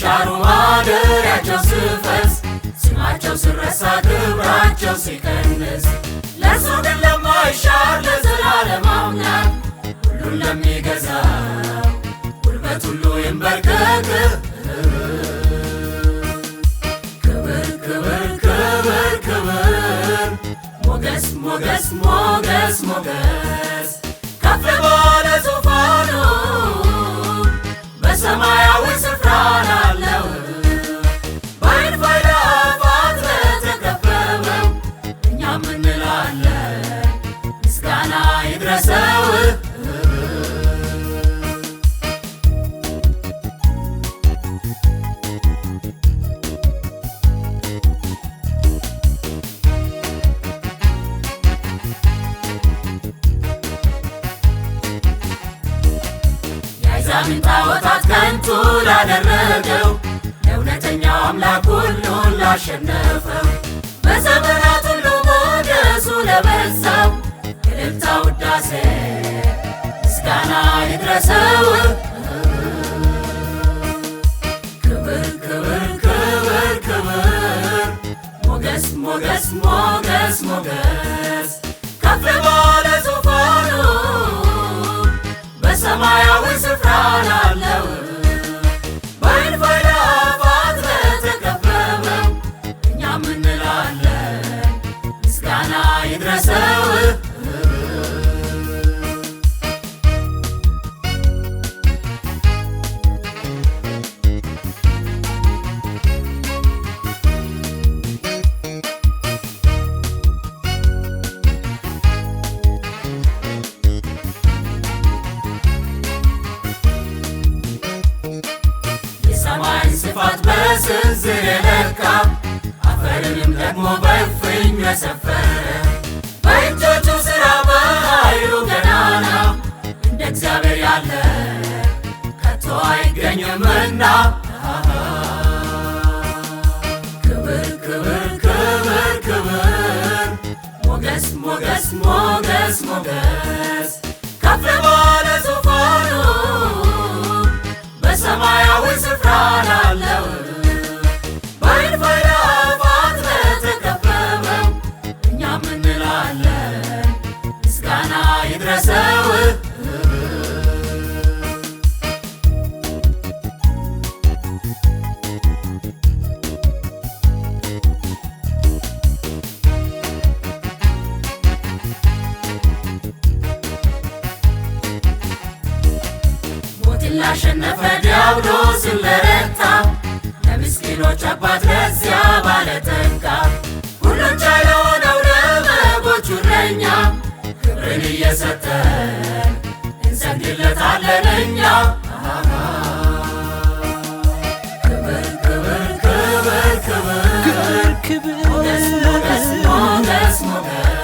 ሲሻሩ ማደሪያቸው ስፈስ ስማቸው ሲረሳ ክብራቸው ሲቀንስ ለሱ ግን ለማይሻር ለዘላለም አምላክ ሁሉን ለሚገዛው ጉልበት ሁሉ ይንበርከክ ክብር ክብር ክብር ክብር ሞገስ ሞገስ ሞገስ ሞገስ ከፍ ባለ ዙፋኑ በሰማያዊ ስፍራ ላለው በዓይን ፋይዳፋት ለተከበበው እኛም እንላለን ምስጋና ይድረሰው። የአሕዛብን ጣዖታት ከንቱ ላደረገው ለእውነተኛው አምላክ ሁሉን ላሸነፈው በዘመናት ሁሉ ሞገሱ ለበዛው እልልታ ውዳሴ ምስጋና ይድረሰው። ክብር ክብር ክብር ክብር ሞገስ ሞገስ ሞገስ ሞገስ ከፍ ባለ ዙፋኑ በሰማያዊ ስፍራ ላለው በዓይን ፋይዳፋት ለተከበበው እኛም እንላለን ምስጋና ይድረሰው። የሰማይን ስፋት በስንዝር የለካ አፈርንም ደግሞ በእፍኝ የሰፈረ በእጆቹ ሥራ በኃይሉ ገናና እንደ እግዚአብሔር ያለ ከቶ አይገኝምና ክብር ክብር ክብር ክብር ሞገስ ሞገስ ሞገስ ሞገስ ከፍ ባለ ዙፋኑ በሰማያዊ ስፍራ ላለው በዓይን ፋይዳፋት ለተከበበው እኛም እንላለን ምስጋና ይድረሰው። ሞትን ላሸነፈ ዲያብሎስን ለረታ ለምስኪኖች አባት ለዚያ ባለጠጋ ሁሉን ቻይ ለሆነው ለበጎቹ እረኛ ክብርን እየሰጠን እንሰግድለታለን እኛ ክብር ክብር ክብር ክብር ሞገስ ሞገስ ሞገስ ሞገስ